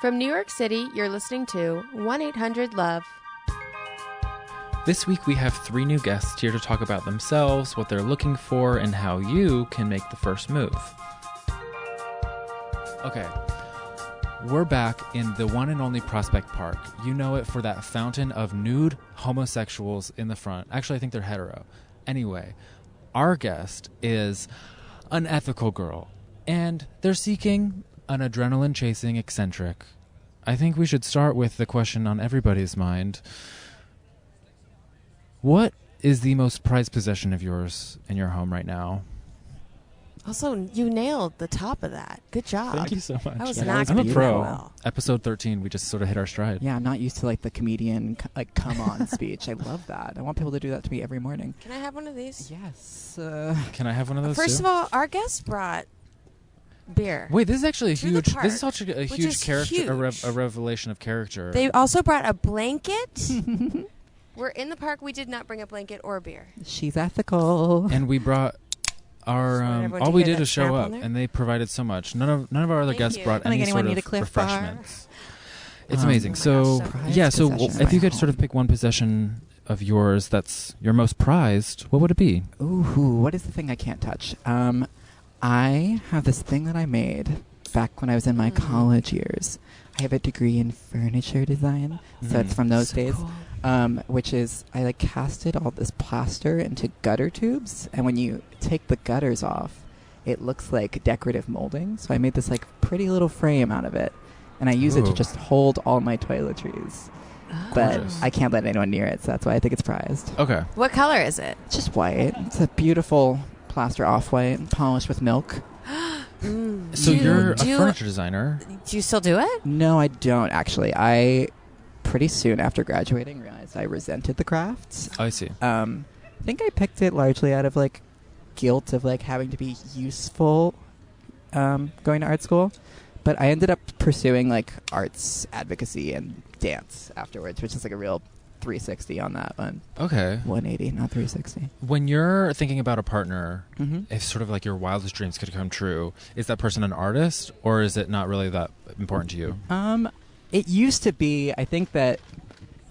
From New York City, you're listening to 1-800-LOVE. This week we have 3 new guests here to talk about themselves, what they're looking for, and how you can make the first move. Okay, we're back in the one and only Prospect Park. You know it for that fountain of nude homosexuals in the front. Actually, I think they're hetero. Anyway, our guest is an ethical girl, and they're seeking an adrenaline-chasing eccentric. I think we should start with the question on everybody's mind. What is the most prized possession of yours in your home right now? Also, you nailed the top of that. Good job. Thank you so much. I was Yeah, not that was I'm a going to do pro. that well. Episode 13, we just sort of hit our stride. Yeah, I'm not used to like the comedian come on speech. I love that. I want people to do that to me every morning. Can I have one of these? Yes. Can I have one of those First too? of all, our guest brought beer. Wait, this is actually a To the huge. park, This is such a which huge is character, huge. a revelation of character. They also brought a blanket. We're in the park. We did not bring a blanket or beer. She's ethical. And we brought our. Just wanted everyone All to we hear did that was show snap up, on there. and they provided so much. None of our other Thank guests you. brought I don't any think sort anyone of need a Cliff Bar. refreshments. It's Oh amazing. my So gosh, so prized yeah, so possession if of you my could sort of home. pick one possession of yours that's your most prized, what would it be? Ooh, what is the thing I can't touch? I have this thing that I made back when I was in my college years. I have a degree in furniture design, so it's from those So days. cool. Which is I like casted all this plaster into gutter tubes, and when you take the gutters off, it looks like decorative molding. So I made this like pretty little frame out of it, and I use it to Ooh. just hold all my toiletries. But Gorgeous. I can't let anyone near it, so that's why I think it's prized. Okay. What color is it? It's just white. It's a beautiful plaster off-white, polished with milk. So you're a do you- furniture designer. Do you still do it? No, I don't actually. I pretty soon after graduating realized I resented the crafts. I see. I think I picked it largely out of like guilt of like having to be useful going to art school, but I ended up pursuing like arts advocacy and dance afterwards, which is like a real 360 on that one. Okay. 180, not 360. When you're thinking about a partner, Mm-hmm. if sort of like your wildest dreams could come true, is that person an artist, or is it not really that important to you? It used to be. I think that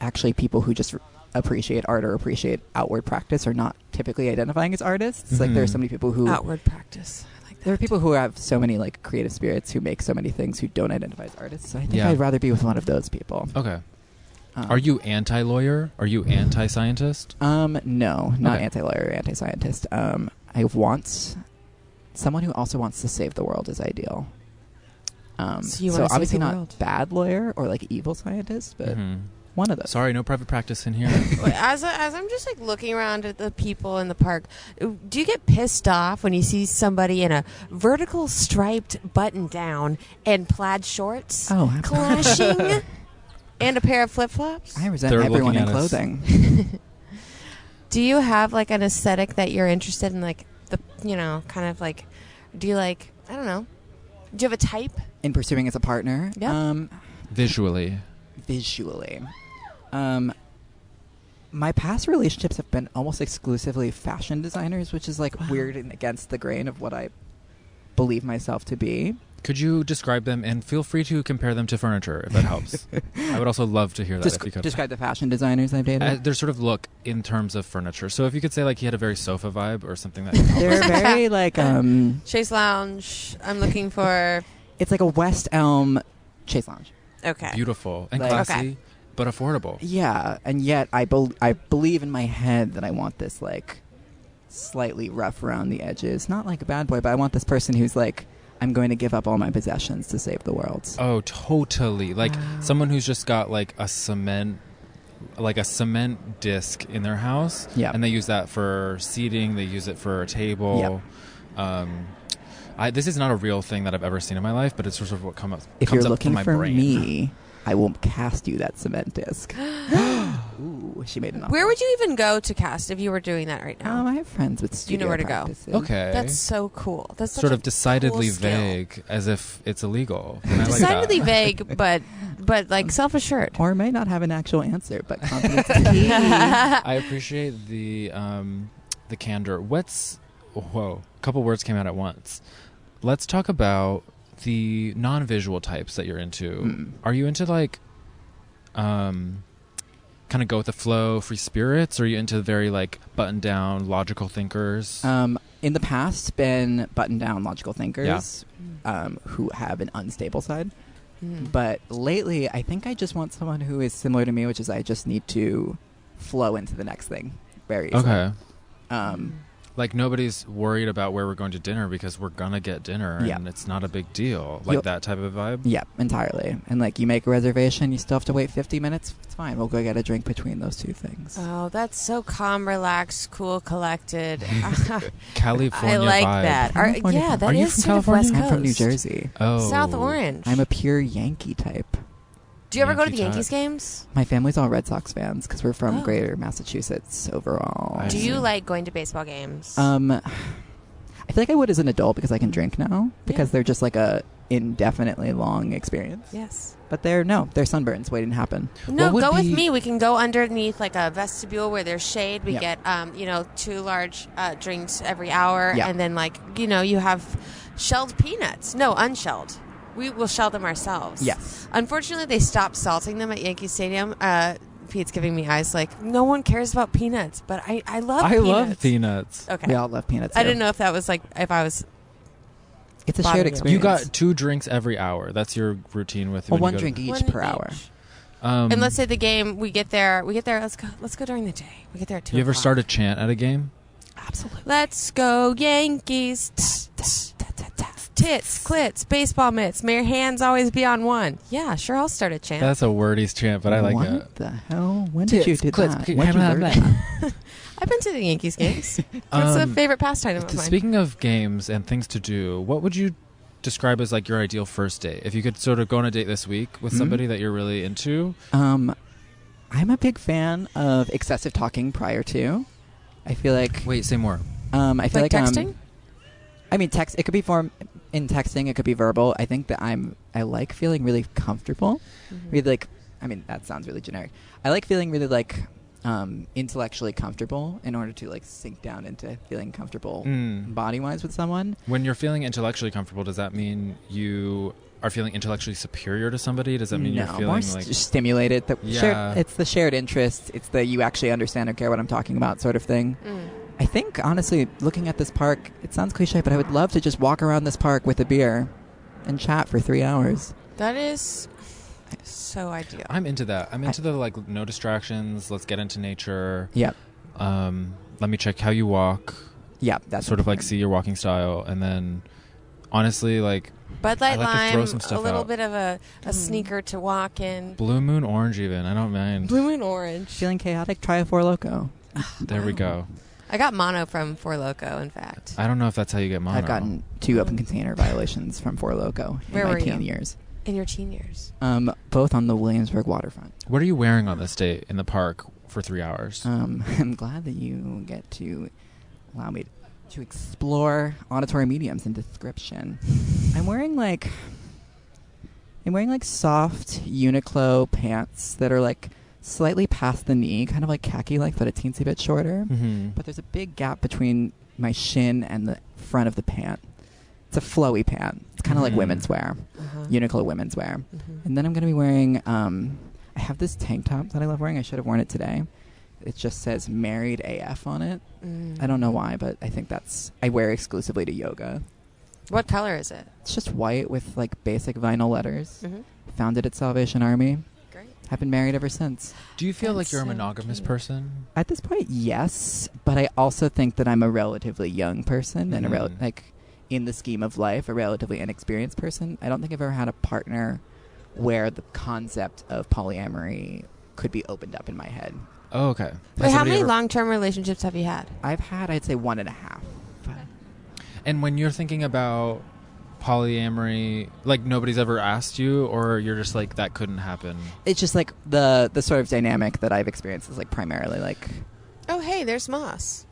actually people who just appreciate art or appreciate outward practice are not typically identifying as artists. Like there are so many people who Outward practice. I like that. there are people who have so many like creative spirits who make so many things who don't identify as artists. So I think Yeah. I'd rather be with one of those people. Okay. Are you anti-lawyer? Are you anti-scientist? No, not Okay. anti-lawyer or anti-scientist. I want someone who also wants to save the world is ideal. So you wanna save obviously the not world. bad lawyer or like evil scientist, but Mhm. one of those. Sorry, no private practice in here. As I'm just like looking around at the people in the park, do you get pissed off when you see somebody in a vertical striped button down and plaid shorts Oh, absolutely. clashing and a pair of flip flops? I resent They're everyone looking in at us. clothing. Do you have like an aesthetic that you're interested in, like the kind of like? Do you like? I don't know. Do you have a type? In pursuing as a partner. Yep. Visually. Visually. My past relationships have been almost exclusively fashion designers, which is like weird and against the grain of what I believe myself to be. Could you describe them, and feel free to compare them to furniture if that helps. I would also love to hear that if you could. Describe the fashion designers I've dated. Their sort of look in terms of furniture. So if you could say like he had a very sofa vibe or something that could help They're us. very like Chase Lounge. I'm looking for. it's like a West Elm Chase Lounge. Okay. Beautiful and Like- classy, Okay. but affordable. Yeah, and yet I believe in my head that I want this like slightly rough around the edges, not like a bad boy, but I want this person who's like, I'm going to give up all my possessions to save the world. Oh, totally. Like someone who's just got like a cement disc in their house, Yeah. and they use that for seating. They use it for a table. This is not a real thing that I've ever seen in my life, but it's sort of what comes If up you're from looking my for brain. me, I will cast you that cement disc. Ooh, she made an offer. Where would you even go to cast if you were doing that right now? I have friends with You studio know where to go. practices. Okay, That's so cool. That's such sort a of decidedly cool skill. vague, as if it's illegal. And I like Decidedly that. vague, but like self-assured. Or may not have an actual answer, but confidence is key. I appreciate the candor. A couple words came out at once. Let's talk about the non-visual types that you're into, are you into like kind of go with the flow, free spirits, or are you into very like buttoned down, logical thinkers? In the past, been buttoned down, logical thinkers who have an unstable side. But lately, I think I just want someone who is similar to me, which is I just need to flow into the next thing very easily. Okay. Like nobody's worried about where we're going to dinner because we're gonna get dinner and it's not a big deal. Like that type of vibe? Yeah, entirely. And like you make a reservation, you still have to wait 50 minutes. It's fine. We'll go get a drink between those two things. Oh, that's so calm, relaxed, cool, collected. California I like vibe. that. California. That Are you is from sort of California? West Coast. I'm from New Jersey. Oh. South Orange. I'm a pure Yankee type. Do you ever go to the Yankee Yankees type. games? My family's all Red Sox fans because we're from Oh. Greater Massachusetts overall. I Do see. you like going to baseball games? I feel like I would as an adult because I can drink now because they're just like a indefinitely long experience. Yes. But they're sunburns waiting to happen. No, What would go with be- me. We can go underneath like a vestibule where there's shade. We Yeah. get 2 large drinks every hour, Yeah. and then you have shelled peanuts. No, unshelled. We will shell them ourselves. Yes. Unfortunately, they stopped salting them at Yankee Stadium. Pete's giving me eyes like no one cares about peanuts, but I love I peanuts. love peanuts. Okay. We all love peanuts. I too. didn't know if that was like if I was. It's a bothering shared you. experience. You got 2 drinks every hour. That's your routine with well, when one you go drink to, each one per hour. And let's say the game we get there. Let's go during the day. We get there at 2. You ever start a chant at a game? Absolutely. Let's go Yankees. Tits, clits, baseball mitts. May your hands always be on one. Yeah, sure. I'll start a chant. That's a wordy's chant, but I like what it. What the hell? When did you do clits, that? clits, When did you learn blah, that? I've been to the Yankees games. It's a favorite pastime of mine. Speaking of games and things to do, what would you describe as like your ideal first date? If you could sort of go on a date this week with somebody that you're really into. I'm a big fan of excessive talking prior to. I feel like. Wait, say more. I feel like texting. I mean, text. It could be in texting. It could be verbal. I think that I like feeling really comfortable. Really like. I mean, that sounds really generic. I like feeling really like intellectually comfortable in order to like sink down into feeling comfortable body wise with someone. When you're feeling intellectually comfortable, does that mean you are feeling intellectually superior to somebody? Does that mean you're feeling more like stimulated? Yeah. It's the shared interest. It's the you actually understand or care what I'm talking about sort of thing. I think, honestly, looking at this park, it sounds cliche, but I would love to just walk around this park with a beer and chat for 3 hours. That is so ideal. I'm into that. I'm into the like no distractions. Let's get into nature. Yep. Let me check how you walk. Yeah, that's sort of like important. see your walking style, and then honestly, like Bud Light I like to throw Lime, some a stuff little out. bit of a sneaker to walk in. Blue Moon Orange, even I don't mind. Blue and orange. Feeling chaotic? Try a Four Loko. There we go. I got mono from Four Loko, in fact. I don't know if that's how you get mono. I've gotten 2 open container violations from Four Loko in Where my were teen you? years. In your teen years. Both on the Williamsburg waterfront. What are you wearing on this date in the park for 3 hours? I'm glad that you get to allow me to explore auditory mediums and description. I'm wearing like soft Uniqlo pants that are like slightly past the knee, kind of like khaki-like, but a teensy bit shorter. But there's a big gap between my shin and the front of the pant. It's a flowy pant. It's kind of like women's wear, Uniqlo women's wear. And then I'm going to be wearing, I have this tank top that I love wearing. I should have worn it today. It just says Married AF on it. I don't know why, but I think I wear exclusively to yoga. What color is it? It's just white with like basic vinyl letters. Found it at Salvation Army. Great. Have been married ever since. Do you feel like That's you're a so monogamous cute. person? At this point, yes, but I also think that I'm a relatively young person and in the scheme of life, a relatively inexperienced person. I don't think I've ever had a partner where the concept of polyamory could be opened up in my head. Oh, okay. Wait, Has how somebody many ever- long-term relationships have you had? I've had, I'd say, 1.5. And when you're thinking about polyamory, like nobody's ever asked you, or you're just like that couldn't happen? It's just like the sort of dynamic that I've experienced is like primarily like Oh, hey, there's Moss.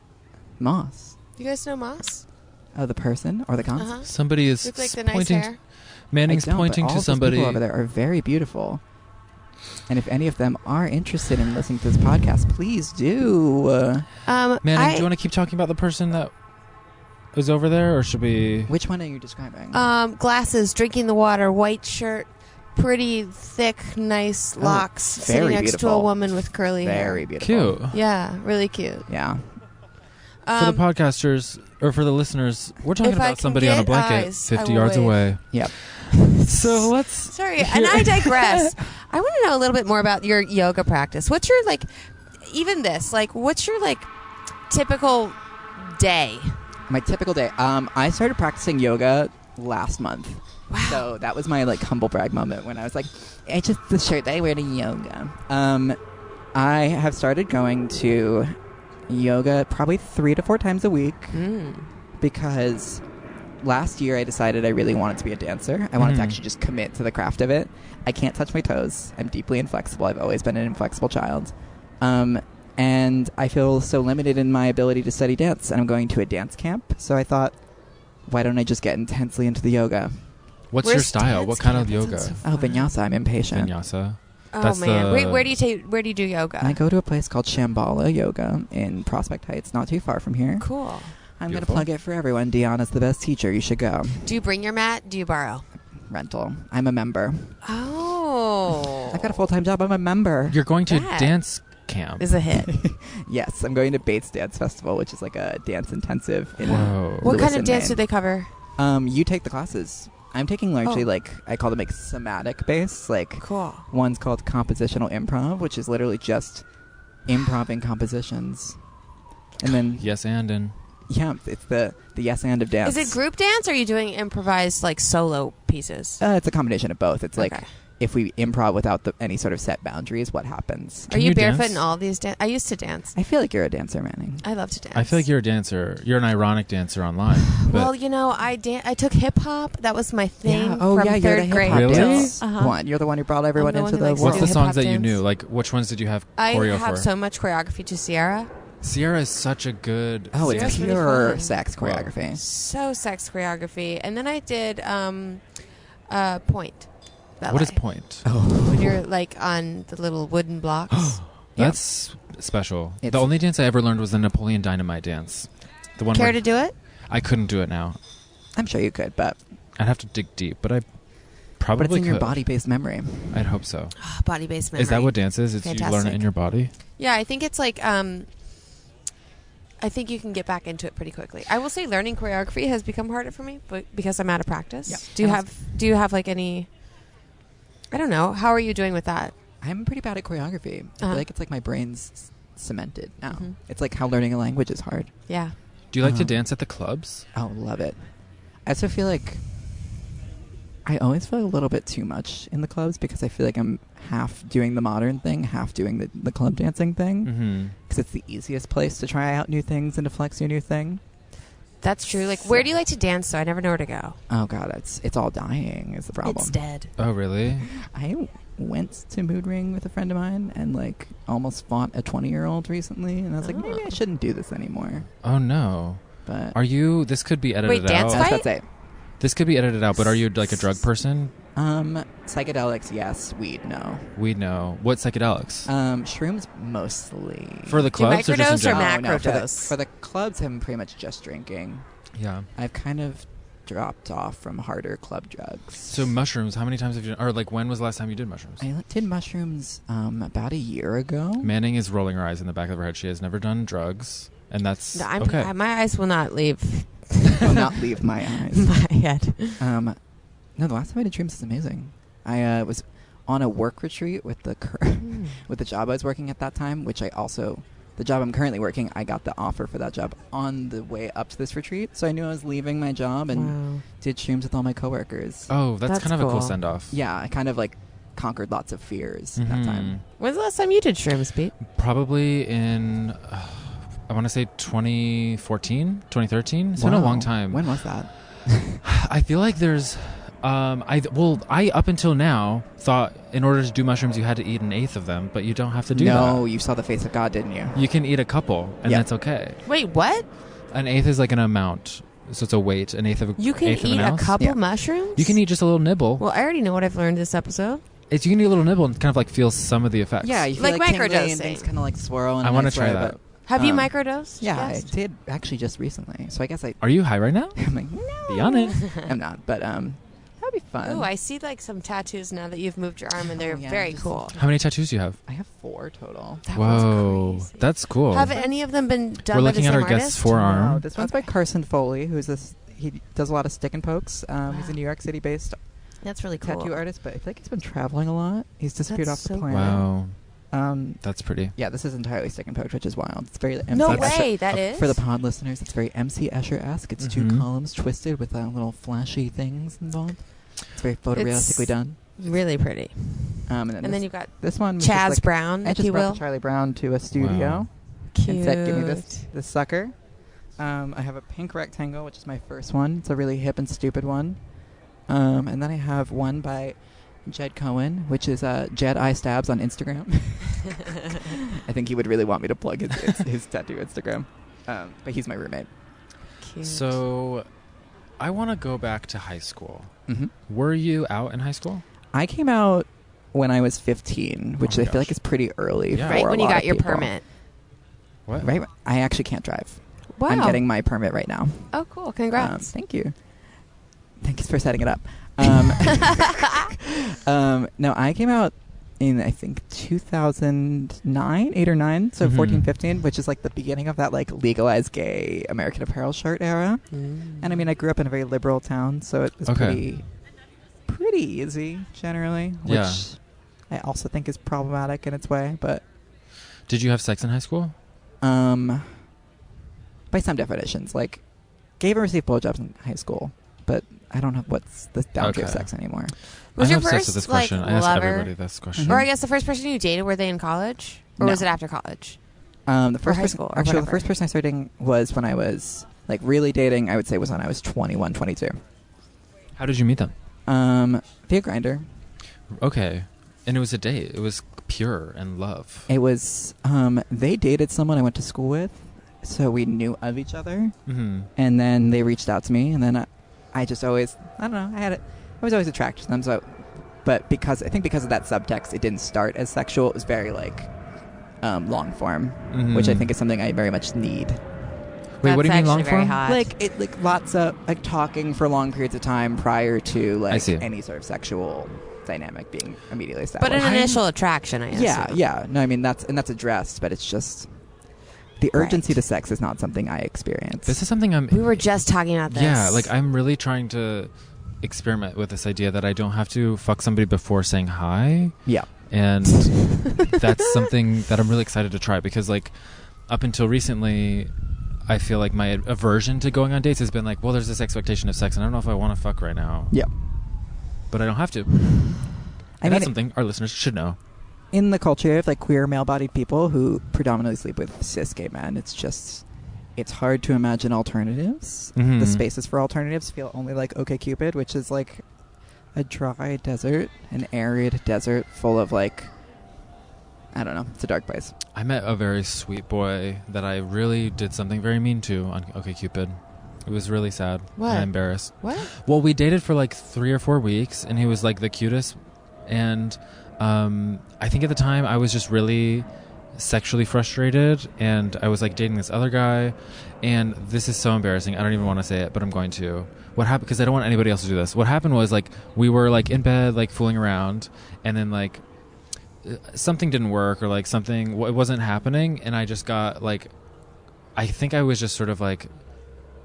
Moss. You guys know Moss? Oh, the person or the concept? Uh-huh. Somebody is Look like the nice pointing. hair. Manning's I don't, pointing but all to of those somebody. people over there are very beautiful. And if any of them are interested in listening to this podcast, please do. Manning, do you want to keep talking about the person that is over there, or should we? Which one are you describing? Glasses, drinking the water, white shirt, pretty thick, nice locks, sitting very next to beautiful. a woman with curly hair. Very beautiful. Cute. Yeah, really cute. Yeah. For the podcasters or for the listeners, we're talking If I about can somebody on a get blanket eyes, I 50 will yards wave. away. Yep. So let's. Sorry, and I digress. I want to know a little bit more about your yoga practice. What's your what's your typical day? My typical day. I started practicing yoga last month. Wow. So that was my humble brag moment when I was like, it's just the shirt that I wear to yoga. I have started going to yoga probably 3 to 4 times a week because last year I decided I really wanted to be a dancer. I wanted to actually just commit to the craft of it. I can't touch my toes. I'm deeply inflexible. I've always been an inflexible child. And I feel so limited in my ability to study dance. And I'm going to a dance camp. So I thought, why don't I just get intensely into the yoga? What's Where's your style? dance What kind camp? of That yoga? sounds so Oh, fun. vinyasa. I'm impatient. Vinyasa. Oh That's man, the- wait, where do you do yoga? I go to a place called Shambhala Yoga in Prospect Heights, not too far from here. Cool. I'm going to Beautiful. plug it for everyone. Deanna's the best teacher. You should go. Do you bring your mat? Do you borrow? Rental. I'm a member. Oh, I've got a full-time job. I'm a member. You're going to That dance camp. is a hit. Yes, I'm going to Bates Dance Festival, which is like a dance intensive. In Whoa. What kind Lewiston, of dance do Maine. they cover? You take the classes. I'm taking largely Oh. I call them somatic based. Cool. One's called compositional improv, which is literally just improving compositions. And then Yes, and yeah, it's the yes and of dance. Is it group dance, or are you doing improvised solo pieces? It's a combination of both. It's Okay. if we improv without any sort of set boundaries, what happens? Are Can you you barefoot dance? in all these I used to dance. I feel like you're a dancer, Manning. I love to dance. I feel like you're a dancer. You're an ironic dancer online. But Well, I took hip hop. That was my thing Yeah. Oh, from yeah, you're the third grade. hip-hop Really? dance Uh-huh. one. You're the one who brought everyone the one into who the likes world. what's the hip-hop songs that you dance. knew? Which ones did you have I choreo have for? so much choreography to Sierra. Sierra is such a good. Oh, it's Sierra's really pure fun. sex Wow. choreography. So sex choreography, and then I did point. Ballet. What is point? Oh, When you're on the little wooden blocks. That's special. It's- The only dance I ever learned was the Napoleon Dynamite dance. The one Care where to do it? I couldn't do it now. I'm sure you could, but I'd have to dig deep, but I probably it's in your could. body-based memory. I'd hope so. Body-based memory. Is that what dance is? It's you learn it Fantastic. in your body? Yeah, I think it's I think you can get back into it pretty quickly. I will say learning choreography has become harder for me, but because I'm out of practice. Yeah. Do you have any? I don't know. How are you doing with that? I'm pretty bad at choreography. I Uh-huh. feel like it's my brain's cemented now. Mhm. It's like how learning a language is hard. Yeah. Do you like to Uh-huh. dance at the clubs? Oh, love it. I also feel like I always feel a little bit too much in the clubs because I feel like I'm half doing the modern thing, half doing the club dancing thing. Mm-hmm. Because it's the easiest place to try out new things and to flex your new thing. That's true. Where do you like to dance? Though I never know where to go. Oh God, it's all dying is the problem. It's dead. Oh, really? I went to Mood Ring with a friend of mine and almost fought a 20-year-old recently, and I was like, maybe I shouldn't do this anymore. Oh, no. But Are you... This could be edited Wait, dance out. I was fight? about to say, This could be edited out, but are you a drug person? psychedelics, yes. Weed, no. We know. What psychedelics? Shrooms, mostly. For the Do you clubs or just in microdose or general? macro for dose? for the clubs, I'm pretty much just drinking. Yeah. I've kind of dropped off from harder club drugs. So mushrooms, how many times have you... Or when was the last time you did mushrooms? I did mushrooms about a year ago. Manning is rolling her eyes in the back of her head. She has never done drugs, and that's No, okay. my eyes will not leave Will not leave my eyes. my head. No, the last time I did shrooms is amazing. I was on a work retreat with with the job I was working at that time, which the job I'm currently working, I got the offer for that job on the way up to this retreat. So I knew I was leaving my job and Wow. did shrooms with all my coworkers. Oh, that's That's kind of a cool cool. send-off. Yeah, I kind of conquered lots of fears that Mhm. time. When's the last time you did shrooms, Pete? Probably in, I want to say 2014, 2013. It's been a Wow. long time. When was that? I feel like there's... I up until now thought in order to do mushrooms you had to eat an eighth of them, but you don't have to do No, that. you saw the face of God, didn't you? You can eat a couple, and Yeah. that's okay. Wait, what? An eighth is like an amount, so it's a weight. An eighth of You can eighth of eat an a ounce. couple Yeah. mushrooms? You can eat just a little nibble. Well, I already know what I've learned this episode. You can eat a little nibble and kind of feel some of the effects. Yeah, you feel Like tingly and microdosing. things kind of swirl. In I a want to nice try way, that. but Have you microdosed? Yeah, Yes. I did actually just recently. So I guess I. Are you high right now? I'm like, no. Be on it. I'm not, but that'd be fun. Ooh, I see like some tattoos now that you've moved your arm, and they're yeah, very just- cool. How many tattoos do you have? I have 4 total. That Whoa, was crazy. that's cool. Have any of them been done We're by looking the at same our guest's artist? forearm. No, this one's by Okay. Carson Foley, who's this. He does a lot of stick and pokes. He's a New York City-based That's really cool. tattoo artist, but I feel like he's been traveling a lot. He's disappeared That's off the so planet. Wow, Um, that's pretty. yeah, this is entirely stick and poked, which is wild. It's very No MC Escher. way, that is. For the pod listeners, it's very MC Escher-esque. It's 2 Mhm. columns twisted with little flashy things involved. It's very photorealistically done. Really pretty. And And then you've got this one was just Chaz like, Brown, I if just you brought will. Charlie Brown to a studio Wow. Cute. and said, "Give me this sucker." I have a pink rectangle, which is my first one. It's a really hip and stupid one. And then I have one by Jed Cohen, which is Jed Eye Stabs on Instagram. I think he would really want me to plug his tattoo Instagram. But he's my roommate. Cute. So, I want to go back to high school. Mm-hmm. Were you out in high school? I came out when I was 15, which Oh I my feel like gosh. is pretty early. Yeah. for right a when you lot got of your people. permit. What? Right. I actually can't drive. Wow. I'm getting my permit right now. Oh, cool. Congrats. Thank you. Thank you for setting it up. No, I came out in, I think, 2009, 8 or 9, so Mhm. 14, 15, which is like the beginning of that like legalized gay American Apparel shirt era. And I mean, I grew up in a very liberal town, so it was Okay. pretty easy generally, which Yeah. I also think is problematic in its way, but Did you have sex in high school? by some definitions, like gave and received blowjobs in high school, but I don't know what's the boundary of Okay. sex anymore. Was I'm your obsessed first with this like question. I ask lover, everybody this question. Mhm. or I guess the first person you dated, were they in college, or No. was it after college? The Or first high person, school, or actually, the whatever. first person I started dating was when I was like really dating. I would say was when I was 21, 22. How did you meet them? Via Grindr. Okay. And it was a date. It was pure and love. It was they dated someone I went to school with, so we knew of each other, Mm-hmm. and then they reached out to me, and then I just always I don't know I was always attracted to them. So, but because of that subtext, it didn't start as sexual. It was very like long form, Mhm. which I think is something I very much need. Wait, what do you mean That's long actually very form? hot. Like lots of like talking for long periods of time prior to I like see. any sort of sexual dynamic being immediately established. But an initial attraction, I assume. yeah. No, I mean that's addressed, but it's just the urgency Right. to sex is not something I experience. This is something I'm... We were just talking about this. Yeah, like I'm really trying to experiment with this idea that I don't have to fuck somebody before saying hi. yeah. And that's something that I'm really excited to try because like up until recently I feel like my aversion to going on dates has been like, well, there's this expectation of sex and I don't know if I want to fuck right now. Yeah. But I don't have to. I And mean, that's something our listeners should know. in the culture of like queer male-bodied people who predominantly sleep with cis gay men, it's hard to imagine alternatives. Mhm. The spaces for alternatives feel only like OkCupid, which is like a dry desert, an arid desert full of like, I don't know, it's a dark place. I met a very sweet boy that I really did something very mean to on OkCupid. It was really sad. What? And embarrassed. What? Well, we dated for like 3 or 4 weeks, and he was like the cutest. And I think at the time I was just really sexually frustrated, and I was like dating this other guy. And this is so embarrassing. I don't even want to say it, but I'm going to. What happened? Because I don't want anybody else to do this. What happened was like we were like in bed, like fooling around, and then like something didn't work, or like something it wasn't happening, and I just got like, I think I was just sort of like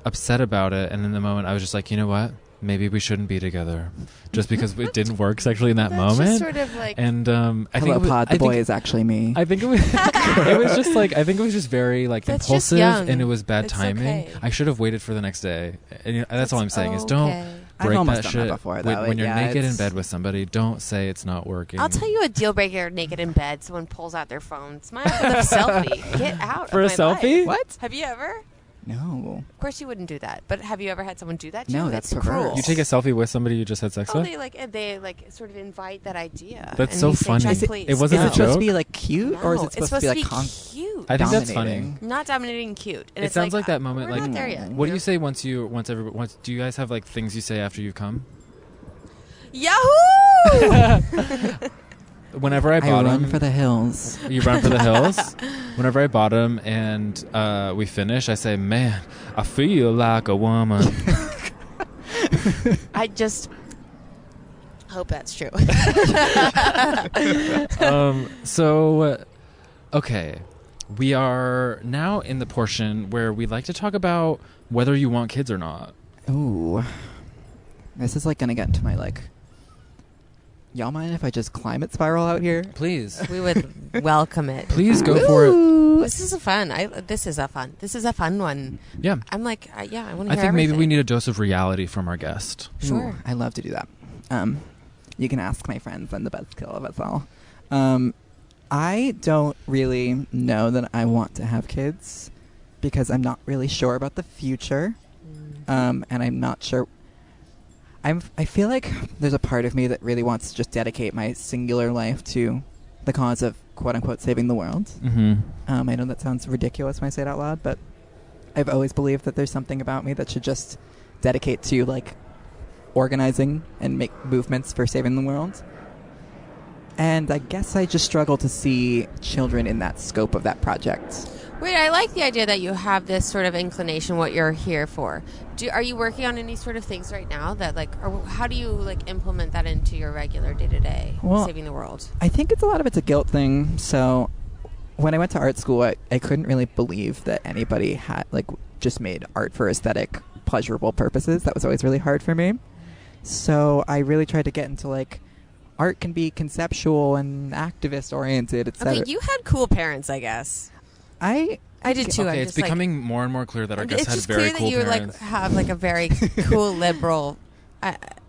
upset about it, and in the moment I was just like, you know what, maybe we shouldn't be together just because it didn't work sexually in that That's moment. just sort of like... And I think Hello, it was, pod. I The boy think, is actually me. I think it was it was just like, I think it was just very like That's just impulsive, young. and it was bad It's timing. okay. I should have waited for the next day. And, you know, that's all I'm saying is don't okay. I've break almost that done that shit before, when, though. when you're Yeah, naked in it's- bed with somebody. Don't say it's not working. I'll tell you a deal breaker naked in bed. Someone pulls out their phone. Smile for a selfie. Get out For of a my selfie? life. What? Have you ever? No. Of course you wouldn't do that. But have you ever had someone do that to No, you? that's It's perverse. cruel. You take a selfie with somebody you just had sex Oh, with? they sort of invite that idea. That's and so you say, funny. "Chuck, Is it- please, it wasn't Is a it supposed to joke? be like cute, or is No, it supposed to be like cute? I think that's funny. dominating? Not dominating, cute. And It it's sounds like that moment, we're like, not there yet. What do you say once do you guys have like things you say after you come? Yahoo! whenever I bought run them, for the hills. you run for the hills. Whenever I bought them and we finish, I say, "Man, I feel like a woman." I just hope that's true. Okay, we are now in the portion where we like to talk about whether you want kids or not. Ooh. This is like gonna get into my like. Y'all mind if I just climate spiral out here? Please. We would welcome it. Please go for it. This is a fun. This is a fun one. Yeah. I'm like, I want to hear I think everything. maybe we need a dose of reality from our guest. Sure. Ooh, I love to do that. You can ask my friends. I'm the best kill of us all. I don't really know that I want to have kids because I'm not really sure about the future. And I'm not sure. I feel like there's a part of me that really wants to just dedicate my singular life to the cause of quote-unquote saving the world. Mm-hmm. I know that sounds ridiculous when I say it out loud, but I've always believed that there's something about me that should just dedicate to like organizing and make movements for saving the world. And I guess I just struggle to see children in that scope of that project. Wait, I like the idea that you have this sort of inclination, what you're here for. Are you working on any sort of things right now that like, or how do you like implement that into your regular day-to-day saving the world? I think a lot of it's a guilt thing. So when I went to art school, I couldn't really believe that anybody had like just made art for aesthetic, pleasurable purposes. That was always really hard for me. So I really tried to get into like art can be conceptual and activist oriented, etc. Okay, you had cool parents, I guess. I did too. Okay, I'm it's just, becoming more and more clear that our guest it's had just very clear cool that you parents. like have like a very cool liberal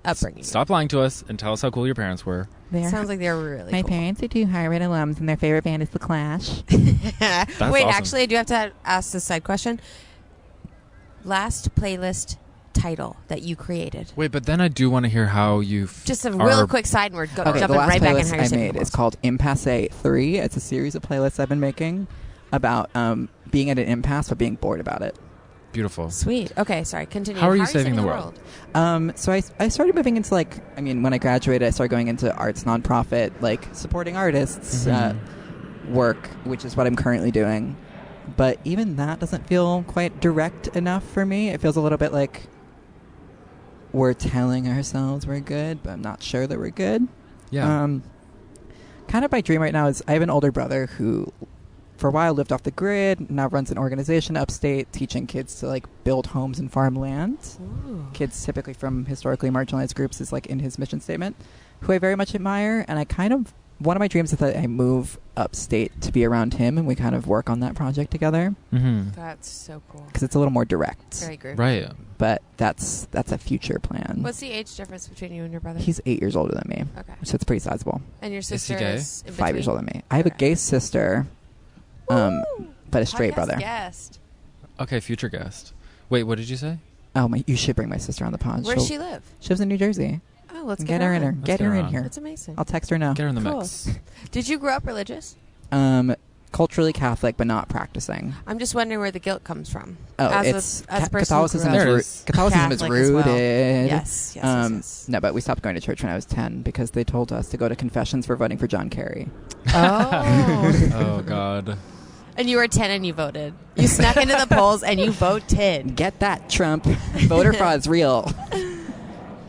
upbringing. Stop lying to us and tell us how cool your parents were. Sounds like they're really my cool. parents are two Harvard alums, and their favorite band is The Clash. Wait, awesome. actually, I do have to ask this side question. Last playlist title that you created. Wait, but then I do want to hear how you Just a real quick side, and we're Okay, jumping the last right back in playlist how you're I saving made the is world. called Impasse 3. It's a series of playlists I've been making about being at an impasse but being bored about it. Beautiful. Sweet. Okay, sorry. Continue. How are you saving the world? So I started moving into like, I mean, when I graduated, I started going into arts nonprofit, like supporting artists work, which is what I'm currently doing. But even that doesn't feel quite direct enough for me. It feels a little bit like we're telling ourselves we're good, but I'm not sure that we're good. Yeah. Kind of my dream right now is I have an older brother who for a while lived off the grid, now runs an organization upstate teaching kids to like build homes and farm land. Ooh. Kids typically from historically marginalized groups is like in his mission statement, who I very much admire. And I kind of, one of my dreams is that I move upstate to be around him and we kind of work on that project together. Mm-hmm. That's so cool. Because it's a little more direct. Very groovy. Right. But that's a future plan. What's the age difference between you and your brother? He's 8 years older than me. Okay. So it's pretty sizable. And your he sister gay? is in 5 years between? older than me. I have a gay sister, but a straight Podcast brother. guest. Okay, future guest. Wait, what did you say? Oh, you should bring my sister on the pod. Where does she live? She lives in New Jersey. Oh, let's Get her in on. her. Get her in here. That's amazing. I'll text her now. Get her in the Cool. mix. Did you grow up religious? Culturally Catholic, but not practicing. I'm just wondering where the guilt comes from. Oh, as it's as a person Catholicism. who grew There up it is. Catholicism is Catholic as well. rooted. Yes, yes. No, but we stopped going to church when I was 10 because they told us to go to confessions for voting for John Kerry. Oh. Oh, God. And you were 10 and you voted. You snuck into the polls and you voted. Get that, Trump. Voter fraud's real.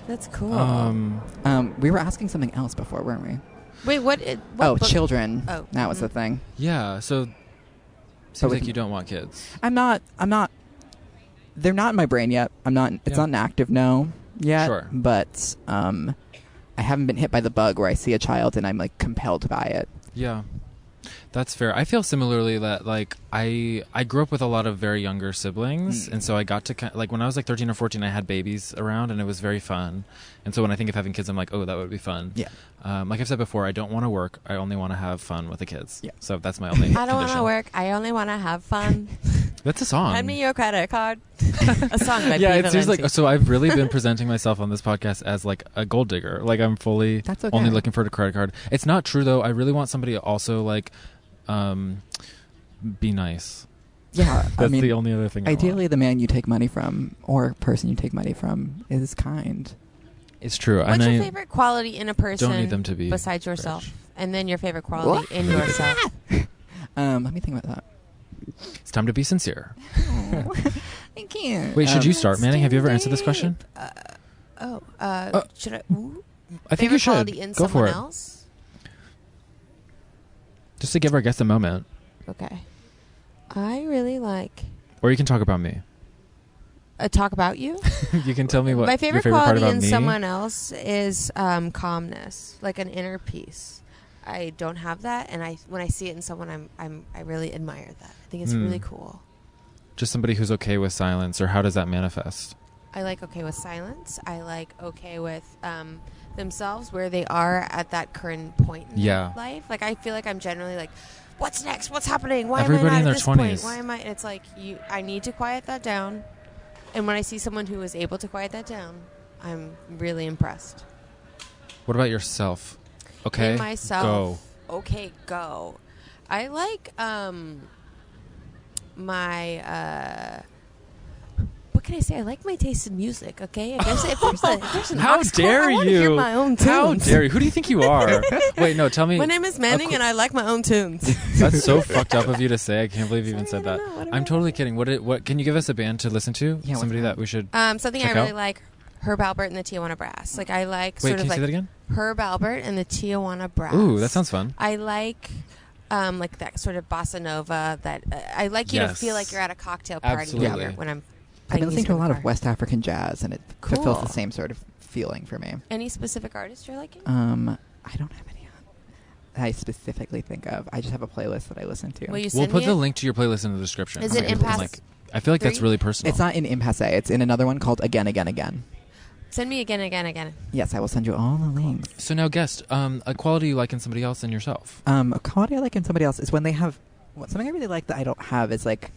That's cool. We were asking something else before, weren't we? Wait, what book? Children. Oh, That was the thing. Yeah, so seems with- like you don't want kids. I'm not. They're not in my brain yet. I'm not. It's Yeah. not an active no yet. Sure. But I haven't been hit by the bug where I see a child and I'm like compelled by it. Yeah. That's fair. I feel similarly that like I grew up with a lot of very younger siblings, and so I got to like when I was like 13 or 14, I had babies around, and it was very fun. And so when I think of having kids, I'm like, oh, that would be fun. Yeah. Like I've said before, I don't want to work. I only want to have fun with the kids. Yeah. So that's my only. I don't want to work. I only want to have fun. That's a song. Hand me your credit card. A song by Yeah, Pete it seems Valenti. like so. I've really been presenting myself on this podcast as like a gold digger. Like I'm fully That's okay. only looking for a credit card. It's not true though. I really want somebody to also like be nice. Yeah, That's I mean, the only other thing. ideally, the man you take money from or person you take money from is kind. It's true. What's your favorite quality in a person? Don't need them to be besides yourself, rich. And then your favorite quality in yourself. Let me think about that. It's time to be sincere. Oh, I can't. Wait, should you start, Manning? Have you ever answered this question? Should I? I think you should. Quality in Go someone for it. else? Just to give our guests a moment. Okay. I really like. Or you can talk about me. Talk about you? You can tell me what My favorite your favorite part quality about in me. someone else is calmness, like an inner peace. I don't have that, and when I see it in someone, I really admire that. I think it's really cool. Just somebody who's okay with silence, or how does that manifest? I like okay with silence. I like okay with themselves, where they are at that current point in their life. Like, I feel like I'm generally like, what's next? What's happening? Why Everybody am I in not their at this point? 20s. Why am I? It's like I need to quiet that down. And when I see someone who is able to quiet that down, I'm really impressed. What about yourself? Okay, In myself. go. Okay, go. I like my what can I say? I like my taste in music. Okay, if there's an How aux dare cord, I wanna you? hear my own tunes. How dare you? Who do you think you are? Wait, no, tell me. My name is Manning, and I like my own tunes. That's so fucked up of you to say. I can't believe you even said that. I don't know. I'm totally kidding. What can you give us a band to listen to? Yeah, Somebody that we should. Something check I really out? like. Herb Albert and the Tijuana Brass. Like, I like Wait, sort can of you like say that again? Herb Albert and the Tijuana Brass. Ooh, that sounds fun. I like that sort of bossa nova. That I like you to feel like you're at a cocktail party Absolutely. when I'm. I've been listening to a lot of car. West African jazz, and it Cool. fulfills the same sort of feeling for me. Any specific artist you're liking? I don't have any I specifically think of. I just have a playlist that I listen to. Will you We'll send put me the it? link to your playlist in the description. Is it Okay. Impasse Like, I feel like that's 3? really personal. It's not in Impasse. It's in another one called Again, Again, Again. Send me again. Yes, I will send you all the links. So now, guest, a quality you like in somebody else and yourself. A quality I like in somebody else is when they have something I really like that I don't have is like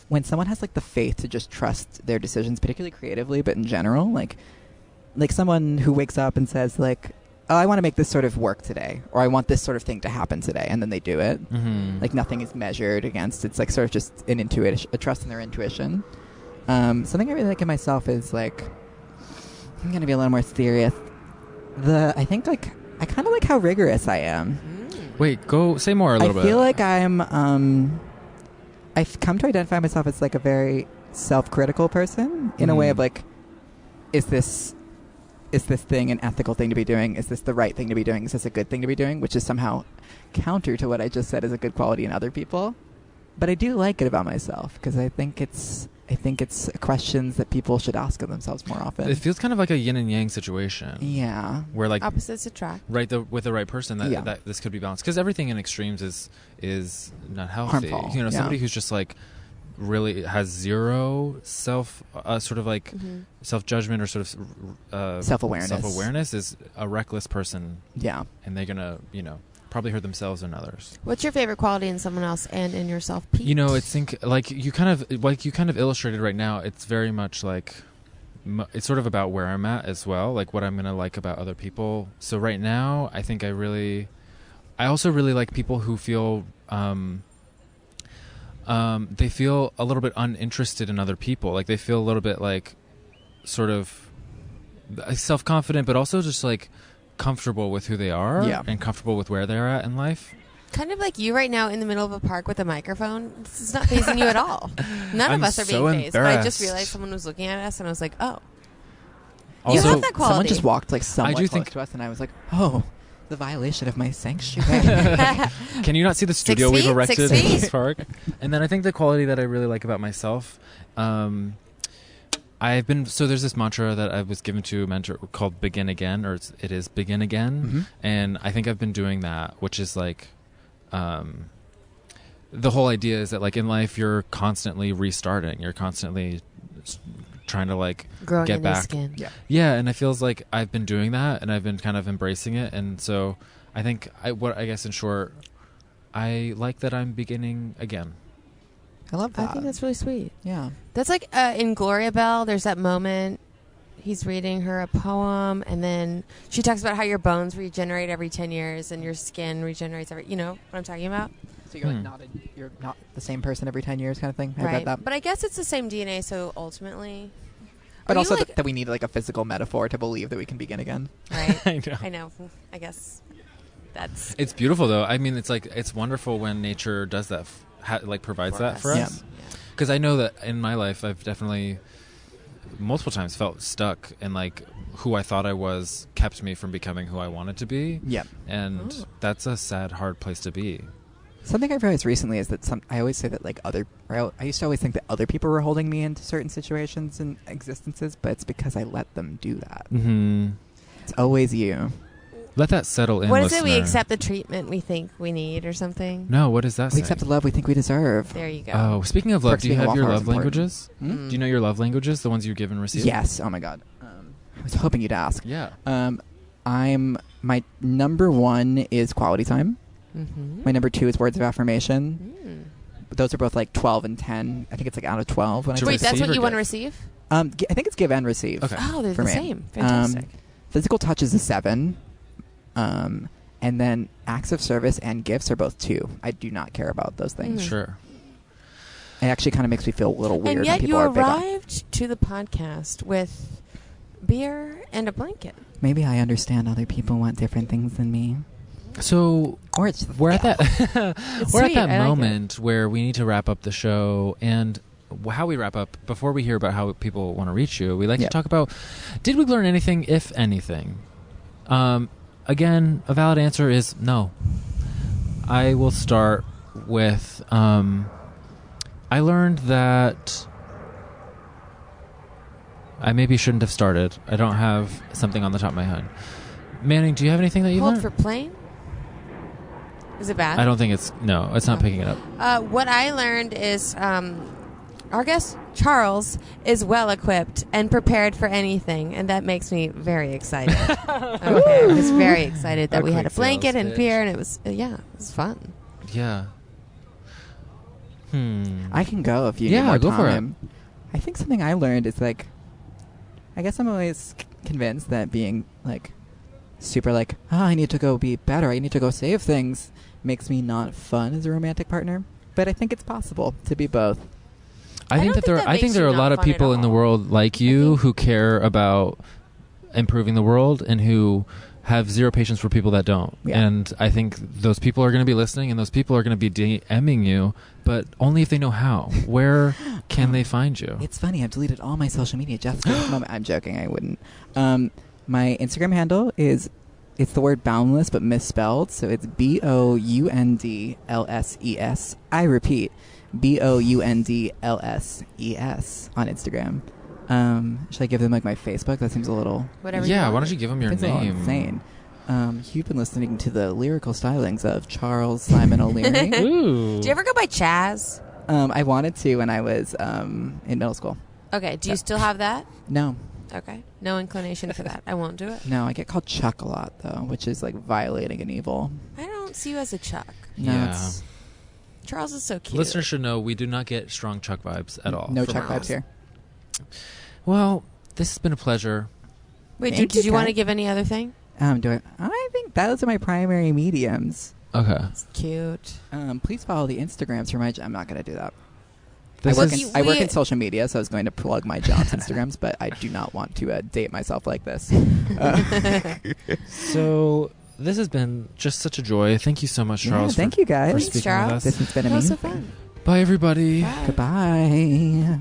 when someone has like the faith to just trust their decisions, particularly creatively, but in general, like someone who wakes up and says like, "Oh, I want to make this sort of work today," or "I want this sort of thing to happen today," and then they do it. Mm-hmm. Like nothing is measured against. It's like sort of just an intuition, a trust in their intuition. Something I really like in myself is like, I'm gonna be a little more serious. I think like I kind of like how rigorous I am. Wait, go say more a little bit. I feel like I'm. I've come to identify myself as like a very self-critical person in a way of like, is this thing an ethical thing to be doing? Is this the right thing to be doing? Is this a good thing to be doing? Which is somehow counter to what I just said is a good quality in other people. But I do like it about myself because I think it's questions that people should ask of themselves more often. It feels kind of like a yin and yang situation. Yeah. Where like Opposites attract. with the right person that this could be balanced, because everything in extremes is not healthy. Harmful, You know, yeah. somebody who's just like really has zero self sort of like self judgment or sort of self-awareness is a reckless person. Yeah. And they're gonna probably hurt themselves and others. What's your favorite quality in someone else and in yourself, Pete? You know, I think like you kind of illustrated right now. It's very much like it's sort of about where I'm at as well, like what I'm gonna like about other people. So right now, I think I also really like people who feel they feel a little bit uninterested in other people. Like they feel a little bit like sort of self-confident, but also just like comfortable with who they are and comfortable with where they're at in life. Kind of like you right now in the middle of a park with a microphone. This is not phasing you at all. None of us are so being phased. But I just embarrassed. realized someone was looking at us, and I was like, oh. Also, you have that quality. Someone just walked like somewhat I do close think- to us, and I was like, oh, the violation of my sanctuary. Can you not see the studio we've feet? erected 6 in feet? this park? And then I think the quality that I really like about myself, there's this mantra that I was given to a mentor called Begin Again, or it is Begin Again. Mm-hmm. And I think I've been doing that, which is like, the whole idea is that like in life, you're constantly restarting. You're constantly trying to like Growing get a new back. skin. Yeah, and it feels like I've been doing that, and I've been kind of embracing it, and so I think I guess in short, I like that I'm beginning again. I love that. I think that's really sweet. Yeah. That's like in Gloria Bell, there's that moment he's reading her a poem, and then she talks about how your bones regenerate every 10 years and your skin regenerates every, you know what I'm talking about? So you're like you're not the same person every 10 years kind of thing? I Right. read that. But I guess it's the same DNA, so ultimately... But you also like- that we need like a physical metaphor to believe that we can begin again. Right. I know. I know. I guess that's. It's beautiful though. I mean, it's wonderful when nature does that, provides For that us. for Yeah. us. Because I know that in my life, I've definitely multiple times felt stuck, and like who I thought I was kept me from becoming who I wanted to be. Yeah. And that's a sad, hard place to be. Something I've realized recently is that I always say that like I used to always think that other people were holding me into certain situations and existences, but it's because I let them do that. Mm-hmm. It's always you. Let that settle in. What is it? We listener. accept the treatment we think we need, or something. No, what does that We say? accept the love we think we deserve. There you go. Oh, speaking of love, Perks do you being a have your wallflower is love important. languages? Hmm? Do you know your love languages, the ones you give and receive? Yes. Oh my god. I was hoping you'd ask. Yeah. My number 1 is quality time. Mm-hmm. My number 2 is words of affirmation. Those are both like 12 and 10. I think it's like out of 12. When I To Wait, say- that's receive what or you want to give? receive? I think it's give and receive. Okay. Oh, they're For the me. same. Fantastic. Physical touch is a 7. And then acts of service and gifts are both 2. I do not care about those things. Sure. It actually kind of makes me feel a little weird And when yet people you are big on. arrived to the podcast with beer and a blanket. Maybe I understand other people want different things than me. So Or it's we're at that It's we're sweet. at that I like moment where we need to wrap up the show, and how we wrap up, before we hear about how people want to reach you, we like to Yep. talk about, did we learn anything, if anything? Again, a valid answer is no. I will start with I learned that I maybe shouldn't have started. I don't have something on the top of my head. Manning, do you have anything that you Hold learned? for plane? Is it bad? I don't think it's not picking it up. What I learned is our guest, Charles, is well equipped and prepared for anything, and that makes me very excited. Okay, I was very excited that A we had a quick blanket sales and pitch. beer, and it was, it was fun. Yeah. I can go if you Yeah, need more go for it. time. I think something I learned is like, I guess I'm always convinced that being like super like, I need to go be better, I need to go save things, makes me not fun as a romantic partner. But I think it's possible to be both. I think don't think that I think makes there are you a lot not of fun at people in the all. world like you think- who care about improving the world and who have zero patience for people that don't. Yeah. And I think those people are going to be listening, and those people are going to be DMing you, but only if they know how. Where can they find you? It's funny, I've deleted all my social media just for this moment. I'm joking, I wouldn't. My Instagram handle is, it's the word boundless but misspelled, so it's BOUNDLSES. I repeat, BOUNDLSES on Instagram. Should I give them like my Facebook? That seems a little Whatever. you Yeah, want. why don't you give them your seems a little name? insane. You've been listening to the lyrical stylings of Charles Simon O'Leary. Ooh. Do you ever go by Chaz? I wanted to when I was in middle school. Okay. Do you still have that? No. Okay. No inclination for that. I won't do it. No, I get called Chuck a lot, though, which is like violating an evil. I don't see you as a Chuck. No, Yeah. it's Charles is so cute. Listeners should know we do not get strong Chuck vibes at all. no from Chuck our vibes here. Well, this has been a pleasure. Wait, Thank did you, you want to Kat. give any other thing? I think those are my primary mediums. Okay. It's cute. Please follow the Instagrams for my. I'm not going to do that. This Well, is, I work in social media, so I was going to plug my job's Instagrams, but I do not want to date myself like this. so this has been just such a joy. Thank you so much, Charles. Thank for, you, guys. for Thanks, speaking Charles. with us. This has been That was so amazing. fun. Bye, everybody. Bye. Goodbye.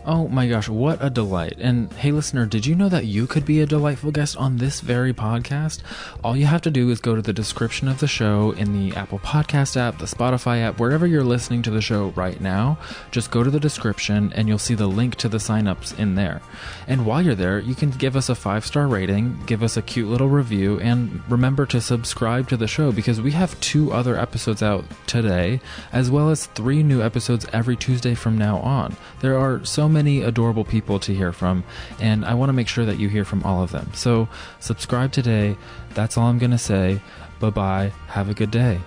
Oh my gosh, what a delight. And hey, listener, did you know that you could be a delightful guest on this very podcast? All you have to do is go to the description of the show in the Apple Podcast app, the Spotify app, wherever you're listening to the show right now. Just go to the description and you'll see the link to the signups in there. And while you're there, you can give us a 5-star rating, give us a cute little review, and remember to subscribe to the show because we have 2 other episodes out today, as well as 3 new episodes every Tuesday from now on. There are so many adorable people to hear from, and I want to make sure that you hear from all of them. So subscribe today. That's all I'm going to say. Bye-bye. Have a good day.